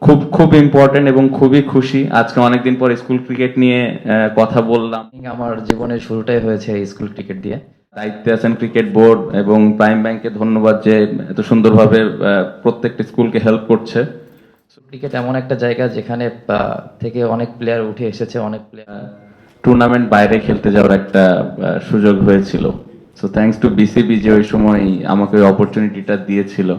খুব খুব ইম্পর্টেন্ট এবং খুবই খুশি আজকে অনেকদিন পর স্কুল ক্রিকেট নিয়ে কথা বললাম। আমার জীবনের শুরুটাই হয়েছে এই স্কুল ক্রিকেট দিয়ে। দায়িত্বে আছেন ক্রিকেট বোর্ড এবং প্রাইম ব্যাংকে ধন্যবাদ যে এত সুন্দরভাবে প্রত্যেকটা স্কুলকে হেল্প করছে। ক্রিকেট এমন একটা জায়গা যেখানে থেকে অনেক প্লেয়ার উঠে এসেছে, অনেক প্লেয়ার টুর্নামেন্ট বাইরে খেলতে যাওয়ার একটা সুযোগ হয়েছিল। সো থ্যাঙ্কস টু বিসিবি যে ওই সময় আমাকে ওই অপরচুনিটিটা দিয়েছিল।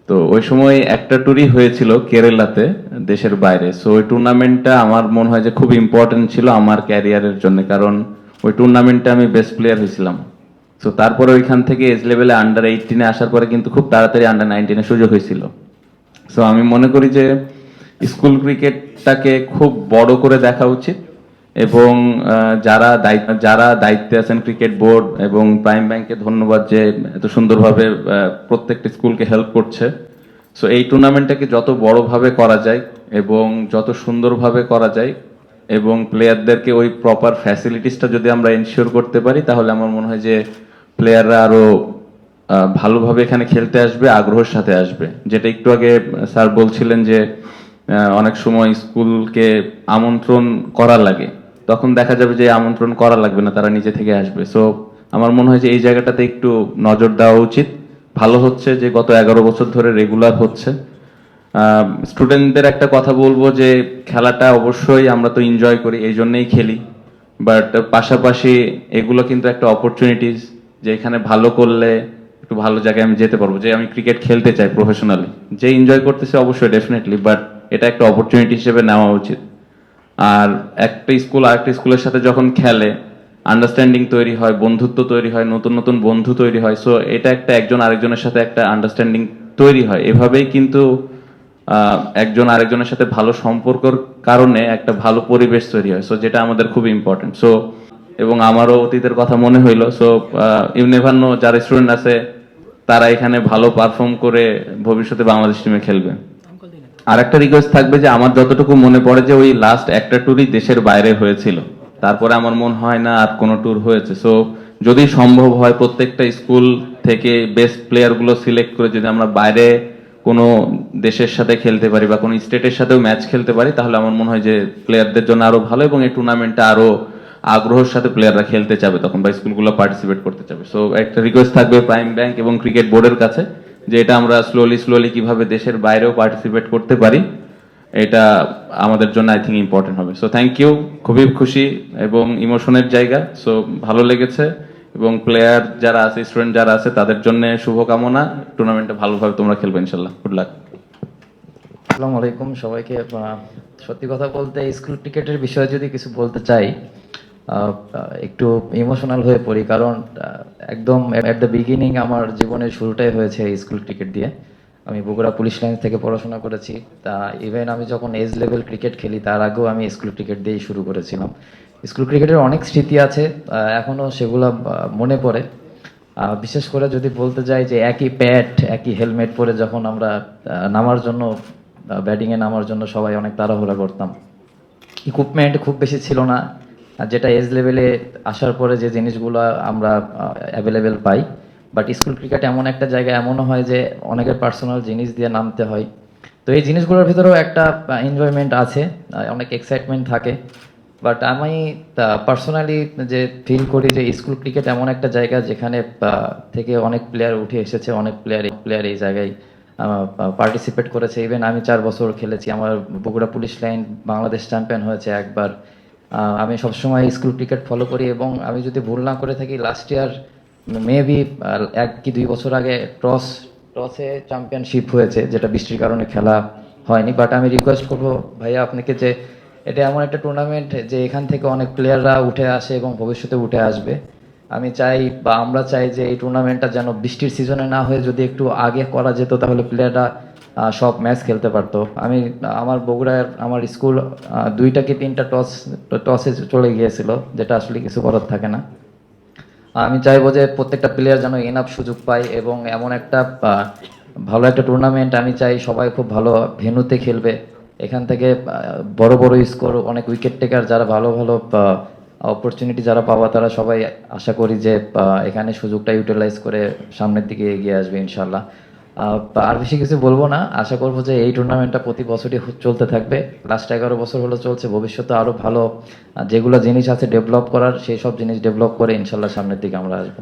তো ওই সময় একটা ট্যুরই হয়েছিল কেরালাতে, দেশের বাইরে। সো ওই টুর্নামেন্টটা আমার মনে হয় যে খুব ইম্পর্টেন্ট ছিল আমার ক্যারিয়ারের জন্য, কারণ ওই টুর্নামেন্টে আমি বেস্ট প্লেয়ার হয়েছিলাম। সো তারপরে ওইখান থেকে এজ লেভেলে আন্ডার 18-এ আসার পরে কিন্তু খুব তাড়াতাড়ি আন্ডার 19-এ সুযোগ হয়েছিল। সো আমি মনে করি যে স্কুল ক্রিকেটটাকে খুব বড় করে দেখা উচিত এবং যারা দায়িত্বে আছেন ক্রিকেট বোর্ড এবং প্রাইম ব্যাংকে ধন্যবাদ যে এত সুন্দরভাবে প্রত্যেকটা স্কুলকে হেল্প করছে। সো এই টুর্নামেন্টটাকে যত বড়ভাবে করা যায় এবং যত সুন্দরভাবে করা যায় এবং প্লেয়ারদেরকে ওই প্রপার ফ্যাসিলিটিসটা যদি আমরা এনশিওর করতে পারি, তাহলে আমার মনে হয় যে প্লেয়াররা আরো ভালোভাবে এখানে খেলতে আসবে, আগ্রহের সাথে আসবে। যেটা একটু আগে স্যার বলছিলেন যে অনেক সময় স্কুলকে আমন্ত্রণ করা লাগে, তখন দেখা যাবে যে আমন্ত্রণ করা লাগবে না, তারা নিজে থেকে আসবে। সো আমার মনে হয় যে এই জায়গাটাতে একটু নজর দেওয়া উচিত। ভালো হচ্ছে যে গত 11 বছর ধরে রেগুলার হচ্ছে। স্টুডেন্টদের একটা কথা বলবো যে খেলাটা অবশ্যই আমরা তো এনজয় করি, এই জন্যই খেলি, বাট পাশাপাশি এগুলো কিন্তু একটা অপরচুনিটিস, যে এখানে ভালো করলে একটু ভালো জায়গায় আমি যেতে পারবো। যে আমি ক্রিকেট খেলতে চাই প্রফেশনালি, যে এনজয় করতেছে অবশ্যই ডেফিনেটলি, বাট এটা একটা অপরচুনিটি হিসেবে নেওয়া উচিত। আর একটা স্কুল আরেকটা স্কুলের সাথে যখন খেলে, আন্ডারস্ট্যান্ডিং তৈরি হয়, বন্ধুত্ব তৈরি হয়, নতুন নতুন বন্ধু তৈরি হয়। সো এটা একটা একজন আরেকজনের সাথে একটা আন্ডারস্ট্যান্ডিং তৈরি হয়। এভাবেই কিন্তু একজন আরেকজনের সাথে ভালো সম্পর্কর কারণে একটা ভালো পরিবেশ তৈরি হয়। সো যেটা আমাদের খুব ইম্পর্টেন্ট। সো এবং আমারও অতীতের কথা মনে হইলো। সো ইউ নেভার নো, যারা স্টুডেন্ট আছে তারা এখানে ভালো পারফর্ম করে ভবিষ্যতে বাংলাদেশ টিমে খেলবে। আর একটা রিকোয়েস্ট থাকবে যে আমার যতটুকু মনে পড়ে যে ওই লাস্ট একটা ট্যুরই দেশের বাইরে হয়েছিল, তারপরে আমার মনে হয় না আর কোনো ট্যুর হয়েছে। সো যদি সম্ভব হয় প্রত্যেকটা স্কুল থেকে বেস্ট প্লেয়ার গুলো সিলেক্ট করে যদি আমরা বাইরে কোনো দেশের সাথে খেলতে পারি বা কোনো স্টেটের সাথেও ম্যাচ খেলতে পারি, তাহলে আমার মনে হয় যে প্লেয়ারদের জন্য আরো ভালো এবং এই টুর্নামেন্টটা আরো আগ্রহের সাথে প্লেয়াররা খেলতে চাবে তখন, বা স্কুলগুলো পার্টিসিপেট করতে চাবে। সো একটা রিকোয়েস্ট থাকবে প্রাইম ব্যাংক এবং ক্রিকেট বোর্ডের কাছে যে এটা আমরা স্লোলি স্লোলি কিভাবে দেশের বাইরেও পার্টিসিপেট করতে পারি, এটা আমাদের জন্য আই থিঙ্ক ইম্পর্টেন্ট হবে। সো থ্যাংক ইউ, খুবই খুশি এবং ইমোশনের জায়গা। সো ভালো লেগেছে এবং প্লেয়ার যারা আছে, স্টুডেন্ট যারা আছে, তাদের জন্য শুভকামনা। টুর্নামেন্টে ভালোভাবে তোমরা খেলবে ইনশাল্লাহ। Good luck. আসসালামু আলাইকুম সবাইকে। সত্যি কথা বলতে স্কুল ক্রিকেটের বিষয়ে যদি কিছু বলতে চাই, একটু ইমোশনাল হয়ে পড়ি, কারণ একদম এট দ্য বিগিনিং আমার জীবনের শুরুটাই হয়েছে এই স্কুল ক্রিকেট দিয়ে। আমি বগুড়া পুলিশ লাইন থেকে পড়াশোনা করেছি। তা ইভেন আমি যখন এজ লেভেল ক্রিকেট খেলি তার আগেও আমি স্কুল ক্রিকেট দিয়েই শুরু করেছিলাম। স্কুল ক্রিকেটের অনেক স্মৃতি আছে, এখনও সেগুলো মনে পড়ে। বিশেষ করে যদি বলতে যাই যে একই প্যাড একই হেলমেট পরে যখন আমরা নামার জন্য, ব্যাটিংয়ে নামার জন্য সবাই অনেক তাড়াহুড়া করতাম। ইকুইপমেন্ট খুব বেশি ছিল না, আর যেটা এজ লেভেলে আসার পরে যে জিনিসগুলো আমরা available pi. But school cricket এমন একটা জায়গা, এমনও হয় যে অনেকের পার্সোনাল জিনিস দিয়ে নামতে হয়। তো এই জিনিসগুলোর ভিতরেও একটা এনজয়মেন্ট আছে, অনেক এক্সাইটমেন্ট থাকে। বাট আমি পার্সোনালি যে ফিল করি যে স্কুল ক্রিকেট এমন একটা জায়গা যেখানে থেকে অনেক প্লেয়ার উঠে এসেছে, অনেক প্লেয়ার এই জায়গায় পার্টিসিপেট করেছে। ইভেন আমি 4 বছর খেলেছি, আমার Bogura police line Bangladesh champion হয়েছে একবার। আমি সবসময় স্কুল ক্রিকেট ফলো করি এবং আমি যদি ভুল না করে থাকি লাস্ট ইয়ার মেবি 1 কি 2 বছর আগে টসে চ্যাম্পিয়নশিপ হয়েছে, যেটা বৃষ্টির কারণে খেলা হয়নি। বাট আমি রিকোয়েস্ট করবো ভাইয়া আপনাকে যে এটা এমন একটা টুর্নামেন্ট যে এখান থেকে অনেক প্লেয়াররা উঠে আসে এবং ভবিষ্যতে উঠে আসবে। আমি চাই বা আমরা চাই যে এই টুর্নামেন্টটা যেন বৃষ্টির সিজনে না হয়ে যদি একটু আগে করা যেত, তাহলে প্লেয়াররা সব ম্যাচ খেলতে পারতো। আমি আমার বগুড়ার আমার স্কুল 2টা কি 3টা টসে চলে গিয়েছিল, যেটা আসলে কিছু করার থাকে না। আমি চাইবো যে প্রত্যেকটা প্লেয়ার যেন এনাফ সুযোগ পায় এবং এমন একটা ভালো একটা টুর্নামেন্ট আমি চাই সবাই খুব ভালো ভেন্যুতে খেলবে। এখান থেকে বড় বড় স্কোর, অনেক উইকেট টেকার যারা ভালো ভালো অপরচুনিটি যারা পাওয়া, তারা সবাই আশা করি যে এখানে সুযোগটা ইউটিলাইজ করে সামনের দিকে এগিয়ে আসবে ইনশাল্লাহ। আর বেশি কিছু বলবো না, আশা করবো যে এই টুর্নামেন্টটা প্রতি বছরই চলতে থাকবে। লাস্ট 11 বছর হলো চলছে, ভবিষ্যতে আরো ভালো যেগুলো জিনিস আছে ডেভেলপ করার, সেই সব জিনিস ডেভেলপ করে ইনশাল্লাহ সামনের দিকে আমরা আসবো।